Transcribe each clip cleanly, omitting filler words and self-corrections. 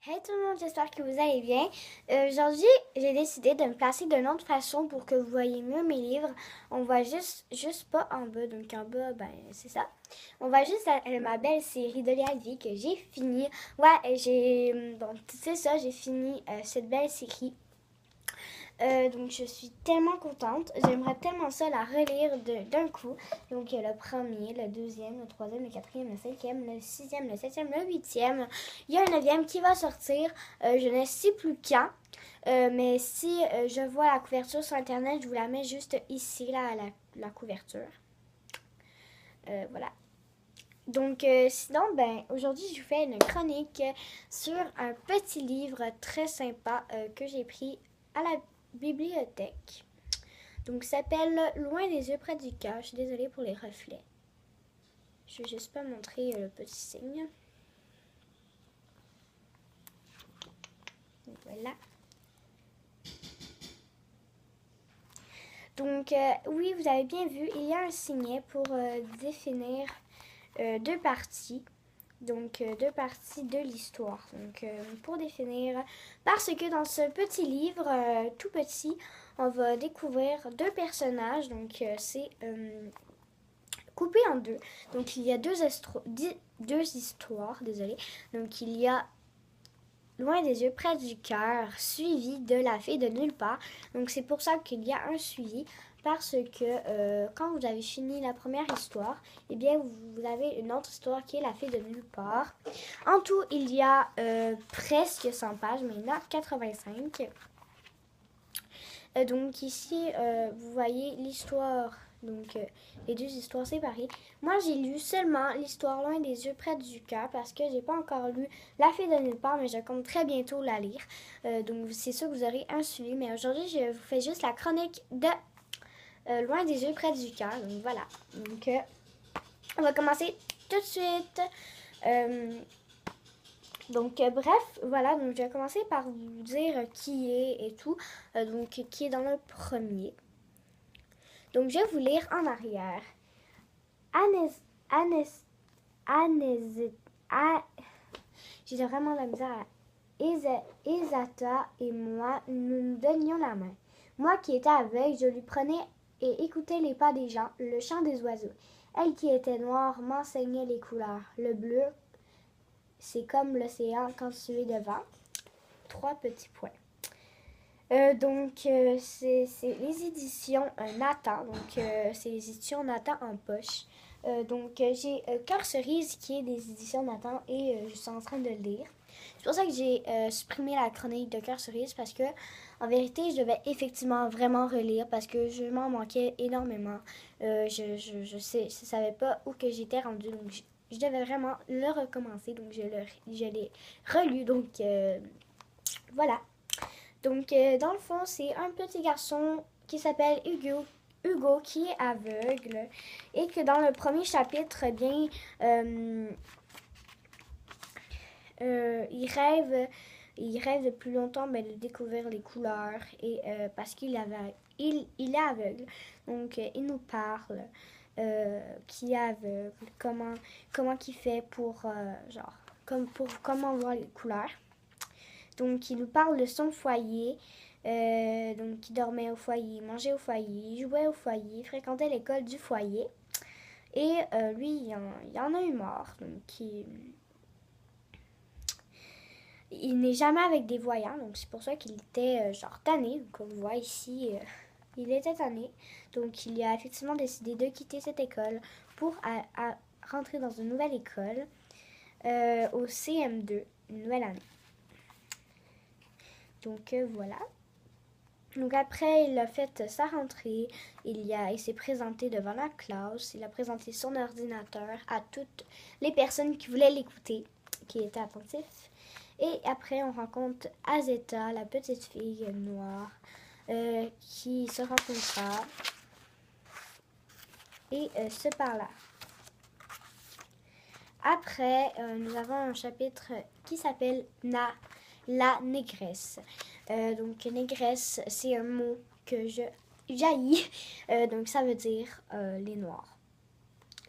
Hey tout le monde, j'espère que vous allez bien. Aujourd'hui, j'ai décidé de me placer d'une autre façon pour que vous voyez mieux mes livres. On voit juste pas en bas, donc en bas, ben c'est ça. On voit juste ma belle série de la vie que j'ai fini. Ouais, donc c'est ça, j'ai fini cette belle série. Donc je suis tellement contente. J'aimerais tellement ça la relire d'un coup. Donc le premier, le deuxième, le troisième, le quatrième, le cinquième, le sixième, le septième, le huitième. Il y a un neuvième qui va sortir. Je ne sais plus quand. Mais si je vois la couverture sur Internet, je vous la mets juste ici, là, la couverture. Voilà. Donc, sinon, ben, aujourd'hui, je vous fais une chronique sur un petit livre très sympa que j'ai pris à la bibliothèque. Donc, ça s'appelle Loin des yeux près du cœur. Je suis désolée pour les reflets. Je vais juste pas montrer le petit signe. Donc, voilà. Donc, oui, vous avez bien vu, il y a un signet pour définir deux parties. Donc, deux parties de l'histoire. Donc, pour définir, parce que dans ce petit livre, tout petit, on va découvrir deux personnages. Donc, c'est coupé en deux. Donc, il y a deux histoires, désolé. Donc, il y a Loin des yeux, près du cœur, suivi de La fée de nulle part. Donc, c'est pour ça qu'il y a un suivi. Parce que quand vous avez fini la première histoire, eh bien, vous avez une autre histoire qui est La fée de nulle part. En tout, il y a presque 100 pages, mais il y en a 85. Donc ici, vous voyez l'histoire, donc les deux histoires séparées. Moi, j'ai lu seulement l'histoire Loin des yeux, près du cœur, parce que j'ai pas encore lu La fée de nulle part, mais je compte très bientôt la lire. Donc c'est sûr que vous aurez un suivi, mais aujourd'hui, je vous fais juste la chronique de Loin des yeux, près du cœur. Donc voilà. Donc on va commencer tout de suite. Bref, voilà, donc je vais commencer par vous dire qui est et tout, donc qui est dans le premier. Donc je vais vous lire en arrière. J'ai vraiment de la misère à Ezata et moi, nous nous donnions la main. Moi qui étais aveugle, je lui prenais et écoutais les pas des gens, le chant des oiseaux. Elle qui était noire m'enseignait les couleurs. Le bleu, c'est comme l'océan quand tu es devant. 3 petits points. C'est les éditions Nathan. Donc, c'est les éditions Nathan en poche. J'ai Cœur Cerise qui est des éditions Nathan et je suis en train de le lire. C'est pour ça que j'ai supprimé la chronique de Cœur Cerise parce que, en vérité, je devais effectivement vraiment relire parce que je m'en manquais énormément. Je savais pas où que j'étais rendue. Donc, je devais vraiment le recommencer. Donc, je l'ai relu. Donc, voilà. Donc, dans le fond, c'est un petit garçon qui s'appelle Hugo qui est aveugle et que dans le premier chapitre, eh bien, il rêve depuis longtemps de découvrir les couleurs et parce qu'il est aveugle. Donc, il nous parle qui est aveugle, comment il fait pour, comment voir les couleurs. Donc, il nous parle de son foyer. Donc, il dormait au foyer, mangeait au foyer, jouait au foyer, fréquentait l'école du foyer. Et lui, il en a eu marre. Donc, il n'est jamais avec des voyants. Donc, c'est pour ça qu'il était tanné. Donc, on voit ici, il était tanné. Donc, il a effectivement décidé de quitter cette école pour rentrer dans une nouvelle école au CM2, une nouvelle année. Donc voilà. Donc après, il a fait sa rentrée, il s'est présenté devant la classe, il a présenté son ordinateur à toutes les personnes qui voulaient l'écouter, qui étaient attentifs. Et après, on rencontre Azeta, la petite fille noire, qui se rencontra et se parla. Après, nous avons un chapitre qui s'appelle la négresse. Donc, négresse, c'est un mot que je jaillis. Donc, ça veut dire les noirs.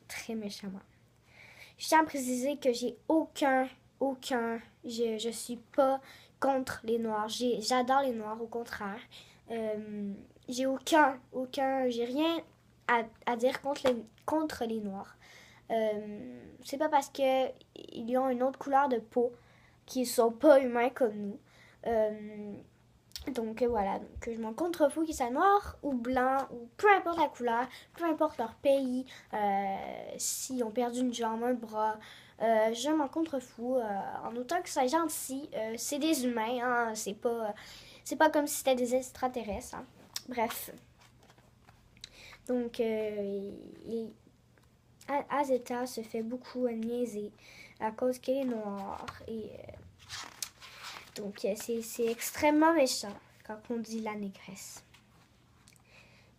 Très méchamment. Je tiens à préciser que Je suis pas contre les Noirs. J'adore les Noirs, au contraire. J'ai j'ai rien à dire contre les Noirs. C'est pas parce que ils ont une autre couleur de peau qu'ils sont pas humains comme nous. Donc voilà, donc je m'en contrefous qu'ils soient noirs ou blancs ou peu importe la couleur, peu importe leur pays, s'ils ont perdu une jambe, un bras, je m'en contrefous. En autant que ça soit gentil, c'est des humains, hein, c'est pas comme si c'était des extraterrestres. Hein. Bref. Donc Azeta se fait beaucoup niaiser à cause qu'elle est noire et donc c'est extrêmement méchant quand on dit la négresse.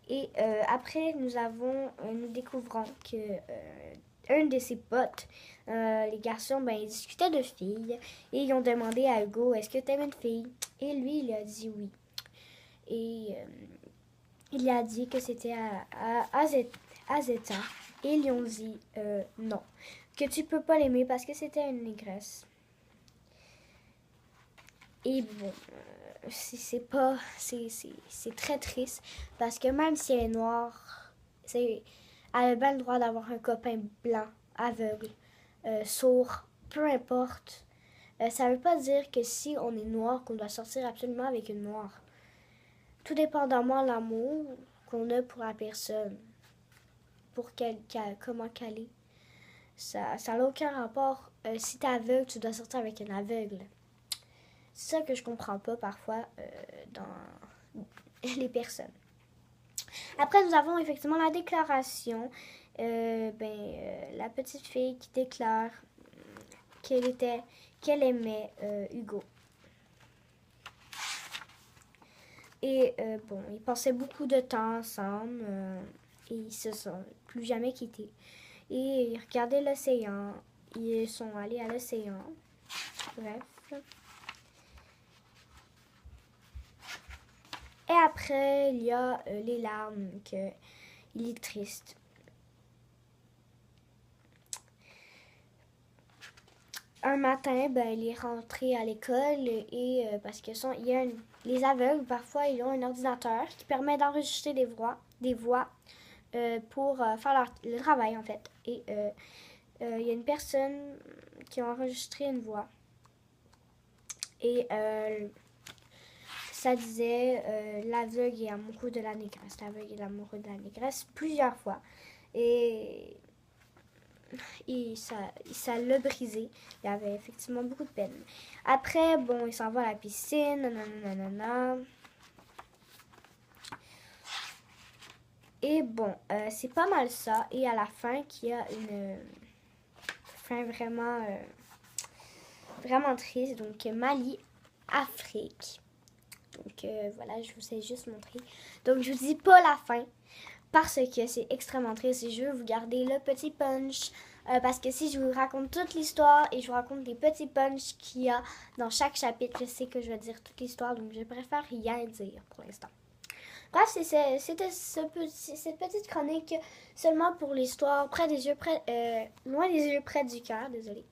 Et après nous découvrons que un de ses potes, les garçons, ben ils discutaient de filles et ils ont demandé à Hugo est-ce que t'aimes une fille et lui il a dit oui et il a dit que c'était à Zeta et ils lui ont dit non, que tu peux pas l'aimer parce que c'était une négresse. Et bon, c'est très triste parce que même si elle est noire, elle a bien le droit d'avoir un copain blanc, aveugle, sourd, peu importe. Ça veut pas dire que si on est noir, qu'on doit sortir absolument avec une noire. Tout dépendamment de l'amour qu'on a pour la personne, pour comment qu'elle est. Ça n'a aucun rapport. Si t'es aveugle, tu dois sortir avec un aveugle. C'est ça que je comprends pas parfois dans les personnes. Après, nous avons effectivement la déclaration. La petite fille qui déclare qu'elle aimait Hugo. Et ils passaient beaucoup de temps ensemble et ils se sont plus jamais quittés. Et ils regardaient l'océan. Ils sont allés à l'océan. Bref. Et après, il y a les larmes, il est triste. Un matin, il est rentré à l'école et parce que les aveugles, parfois, ils ont un ordinateur qui permet d'enregistrer des voix pour faire le travail, en fait. Et il y a une personne qui a enregistré une voix. Et ça disait l'aveugle est amoureux de la négresse. L'aveugle est amoureux de la négresse plusieurs fois. Et ça l'a brisé. Il y avait effectivement beaucoup de peine. Après, il s'en va à la piscine. Nanana. Et c'est pas mal ça. Et à la fin, qu'il y a une fin vraiment, vraiment triste. Donc, Mali, Afrique. Donc voilà, je vous ai juste montré. Donc je vous dis pas la fin parce que c'est extrêmement triste et je veux vous garder le petit punch. Parce que si je vous raconte toute l'histoire et je vous raconte les petits punchs qu'il y a dans chaque chapitre, je sais que je vais dire toute l'histoire, donc je préfère rien dire pour l'instant. Bref, c'était cette petite chronique seulement pour l'histoire, loin des yeux, près du cœur, désolée.